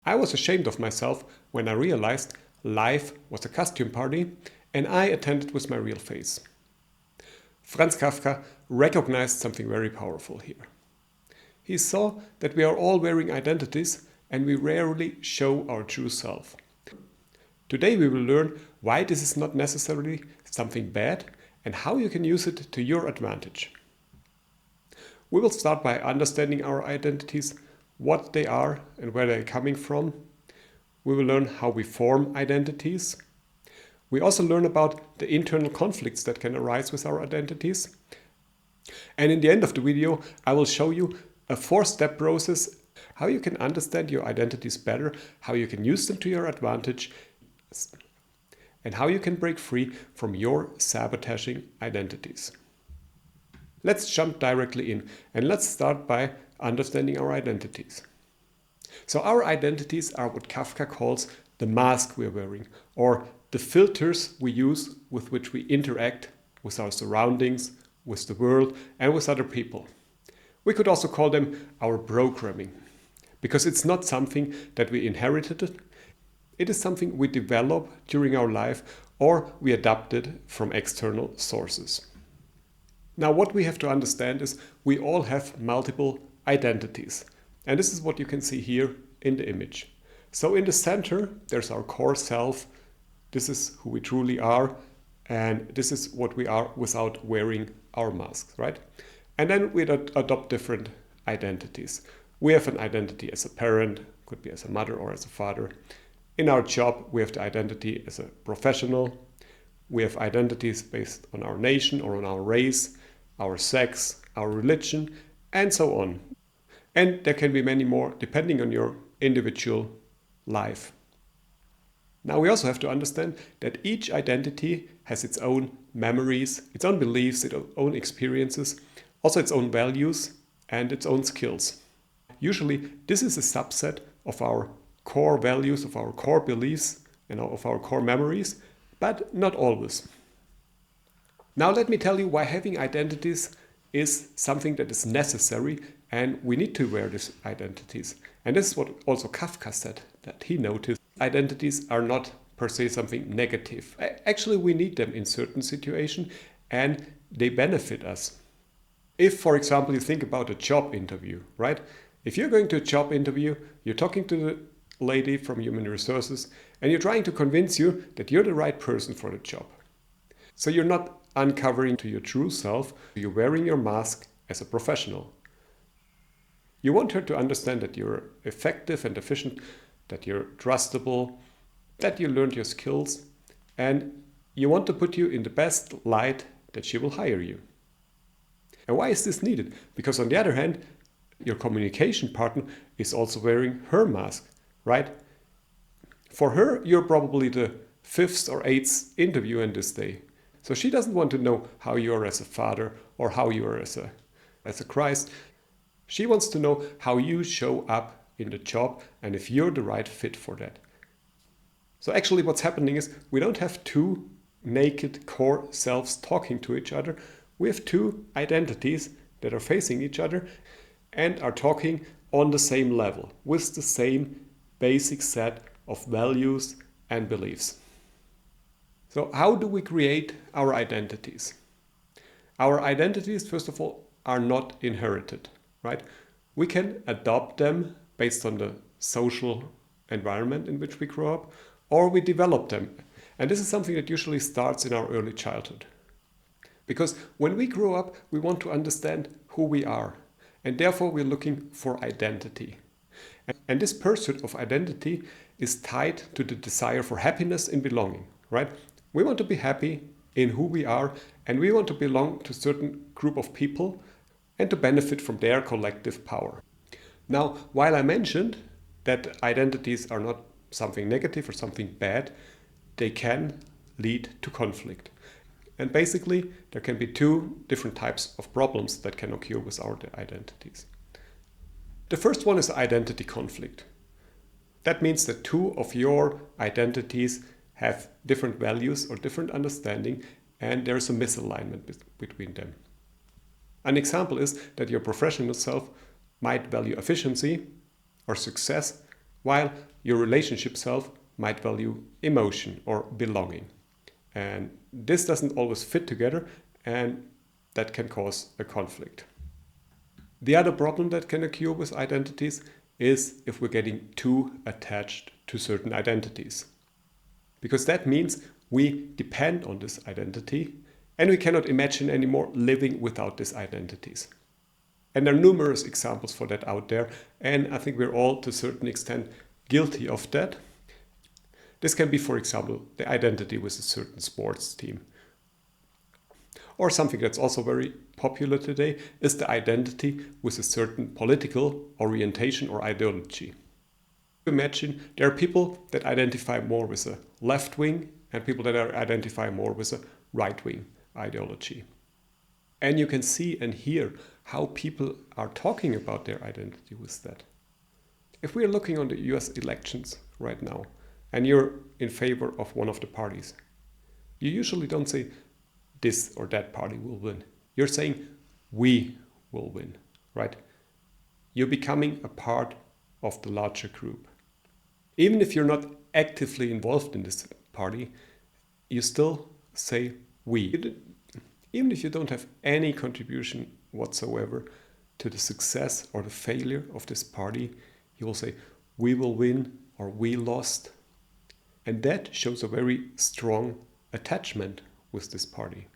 I was ashamed of myself when I realized life was a costume party and I attended with my real face. Franz Kafka recognized something very powerful here. He saw that we are all wearing identities and we rarely show our true self. Today we will learn why this is not necessarily something bad and how you can use it to your advantage. We will start by understanding our identities, what they are and where they are coming from. We will learn how we form identities. We also learn about the internal conflicts that can arise with our identities. And in the end of the video, I will show you a 4-step process how you can understand your identities better, how you can use them to your advantage, and how you can break free from your sabotaging identities. Let's jump directly in and let's start by understanding our identities. So our identities are what Kafka calls the mask we're wearing, or the filters we use with which we interact with our surroundings, with the world, and with other people. We could also call them our programming, because it's not something that we inherited. It is something we develop during our life or we adapted from external sources. Now, what we have to understand is we all have multiple identities. And this is what you can see here in the image. So in the center, there's our core self. This is who we truly are. And this is what we are without wearing our masks, right? And then we adopt different identities. We have an identity as a parent, could be as a mother or as a father. In our job, we have the identity as a professional. We have identities based on our nation or on our race, our sex, our religion, and so on. And there can be many more depending on your individual life. Now we also have to understand that each identity has its own memories, its own beliefs, its own experiences, also its own values and its own skills. Usually this is a subset of our core values, of our core beliefs, and of our core memories, but not always. Now let me tell you why having identities is something that is necessary and we need to wear these identities. And this is what also Kafka said, that he noticed identities are not per se something negative. Actually, we need them in certain situations and they benefit us. If, for example, you think about a job interview, right? If you're going to a job interview, you're talking to the lady from Human Resources and you're trying to convince you that you're the right person for the job. So you're not uncovering to your true self, you're wearing your mask as a professional. You want her to understand that you're effective and efficient, that you're trustable, that you learned your skills, and you want to put you in the best light that she will hire you. And why is this needed? Because on the other hand, your communication partner is also wearing her mask, right? For her, you're probably the 5th or 8th interview in this day. So she doesn't want to know how you are as a father or how you are as a Christ. She wants to know how you show up in the job and if you're the right fit for that. So actually what's happening is we don't have two naked core selves talking to each other. We have two identities that are facing each other and are talking on the same level with the same basic set of values and beliefs. So how do we create our identities? Our identities, first of all, are not inherited, right? We can adopt them based on the social environment in which we grow up, or we develop them. And this is something that usually starts in our early childhood. Because when we grow up, we want to understand who we are. And therefore, we're looking for identity. And this pursuit of identity is tied to the desire for happiness and belonging, right? We want to be happy in who we are, and we want to belong to a certain group of people and to benefit from their collective power. Now, while I mentioned that identities are not something negative or something bad, they can lead to conflict. And basically, there can be two different types of problems that can occur with our identities. The first one is identity conflict. That means that two of your identities have different values or different understanding, and there's a misalignment between them. An example is that your professional self might value efficiency or success, while your relationship self might value emotion or belonging. And this doesn't always fit together, and that can cause a conflict. The other problem that can occur with identities is if we're getting too attached to certain identities. Because that means we depend on this identity and we cannot imagine anymore living without these identities. And there are numerous examples for that out there, and I think we're all to a certain extent guilty of that. This can be, for example, the identity with a certain sports team. Or something that's also very popular today is the identity with a certain political orientation or ideology. Imagine there are people that identify more with a left wing and people that identify more with a right wing ideology. And you can see and hear how people are talking about their identity with that. If we are looking on the US elections right now and you're in favor of one of the parties, you usually don't say this or that party will win. You're saying we will win, right? You're becoming a part of the larger group. Even if you're not actively involved in this party, you still say we. Even if you don't have any contribution whatsoever to the success or the failure of this party, you will say we will win or we lost. And that shows a very strong attachment with this party.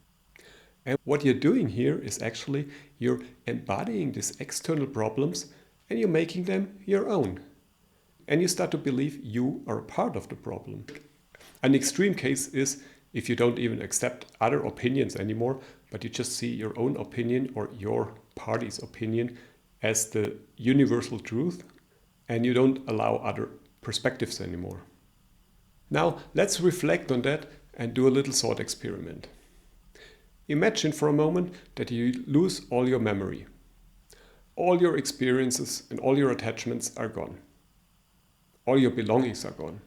And what you're doing here is actually you're embodying these external problems and you're making them your own. And you start to believe you are a part of the problem. An extreme case is if you don't even accept other opinions anymore, but you just see your own opinion or your party's opinion as the universal truth, and you don't allow other perspectives anymore. Now, let's reflect on that and do a little thought experiment. Imagine for a moment that you lose all your memory. All your experiences and all your attachments are gone. All your belongings are gone.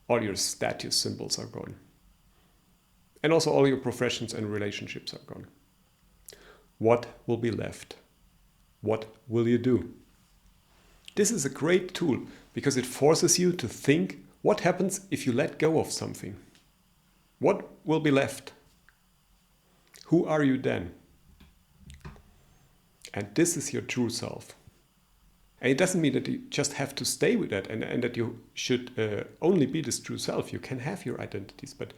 All your status symbols are gone. And also all your professions and relationships are gone. What will be left? What will you do? This is a great tool because it forces you to think what happens if you let go of something. What will be left? Who are you then? And this is your true self. And it doesn't mean that you just have to stay with that and that you should only be this true self. You can have your identities, but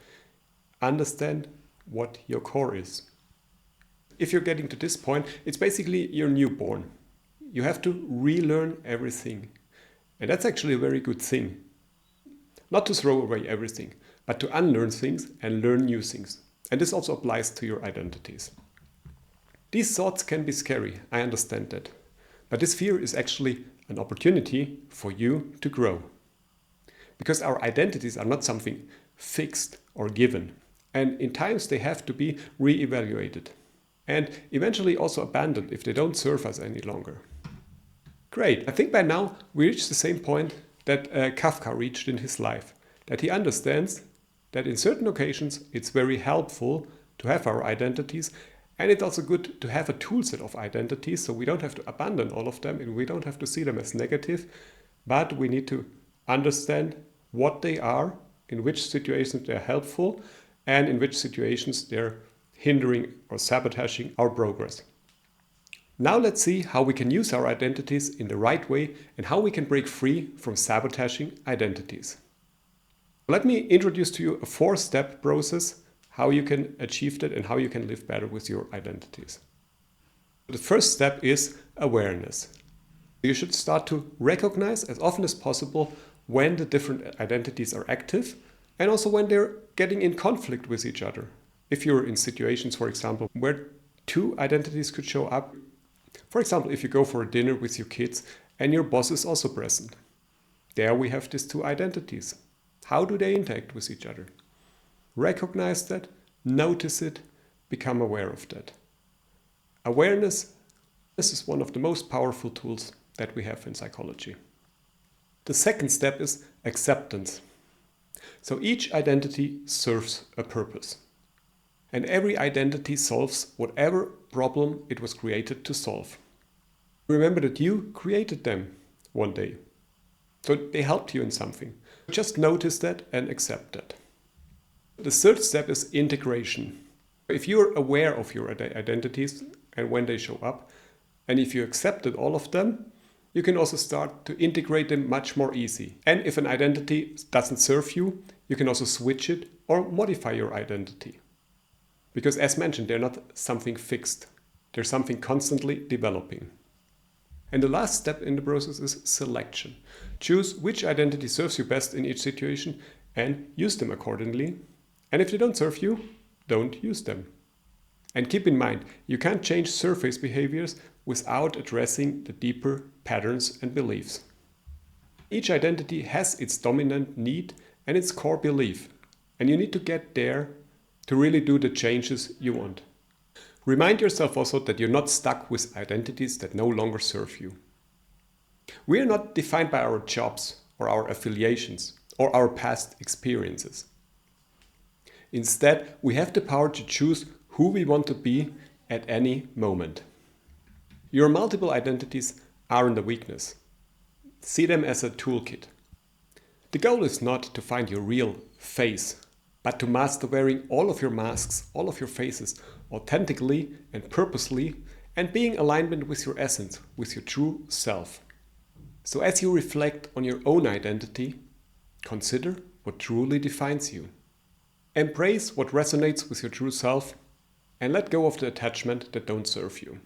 understand what your core is. If you're getting to this point, it's basically you're newborn. You have to relearn everything. And that's actually a very good thing. Not to throw away everything, but to unlearn things and learn new things. And this also applies to your identities. These thoughts can be scary, I understand that. But this fear is actually an opportunity for you to grow. Because our identities are not something fixed or given. And in times they have to be re-evaluated. And eventually also abandoned if they don't serve us any longer. Great. I think by now we reached the same point that Kafka reached in his life. That he understands that in certain occasions it's very helpful to have our identities, and it's also good to have a toolset of identities so we don't have to abandon all of them and we don't have to see them as negative, but we need to understand what they are, in which situations they're helpful, and in which situations they're hindering or sabotaging our progress. Now let's see how we can use our identities in the right way and how we can break free from sabotaging identities. Let me introduce to you a 4-step process how you can achieve that and how you can live better with your identities. The first step is awareness. You should start to recognize as often as possible when the different identities are active and also when they're getting in conflict with each other. If you're in situations, for example, where 2 identities could show up. For example, if you go for a dinner with your kids and your boss is also present. There we have these 2 identities. How do they interact with each other? Recognize that, notice it, become aware of that. Awareness, this is one of the most powerful tools that we have in psychology. The second step is acceptance. So each identity serves a purpose. And every identity solves whatever problem it was created to solve. Remember that you created them one day. So they helped you in something. Just notice that and accept that. The third step is integration. If you're aware of your identities and when they show up, and if you accepted all of them, you can also start to integrate them much more easy. And if an identity doesn't serve you, you can also switch it or modify your identity. Because as mentioned, they're not something fixed. They're something constantly developing. And the last step in the process is selection. Choose which identity serves you best in each situation and use them accordingly. And if they don't serve you, don't use them. And keep in mind, you can't change surface behaviors without addressing the deeper patterns and beliefs. Each identity has its dominant need and its core belief, and you need to get there to really do the changes you want. Remind yourself also that you're not stuck with identities that no longer serve you. We are not defined by our jobs or our affiliations or our past experiences. Instead, we have the power to choose who we want to be at any moment. Your multiple identities aren't a weakness. See them as a toolkit. The goal is not to find your real face, but to master wearing all of your masks, all of your faces, authentically and purposely, and being in alignment with your essence, with your true self. So as you reflect on your own identity, consider what truly defines you. Embrace what resonates with your true self and let go of the attachment that don't serve you.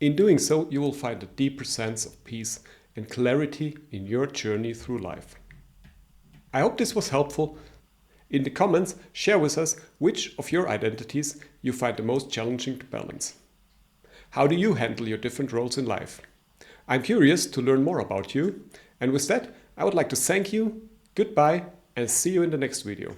In doing so, you will find a deeper sense of peace and clarity in your journey through life. I hope this was helpful. In the comments, share with us which of your identities you find the most challenging to balance. How do you handle your different roles in life? I'm curious to learn more about you. And with that, I would like to thank you, goodbye, and see you in the next video.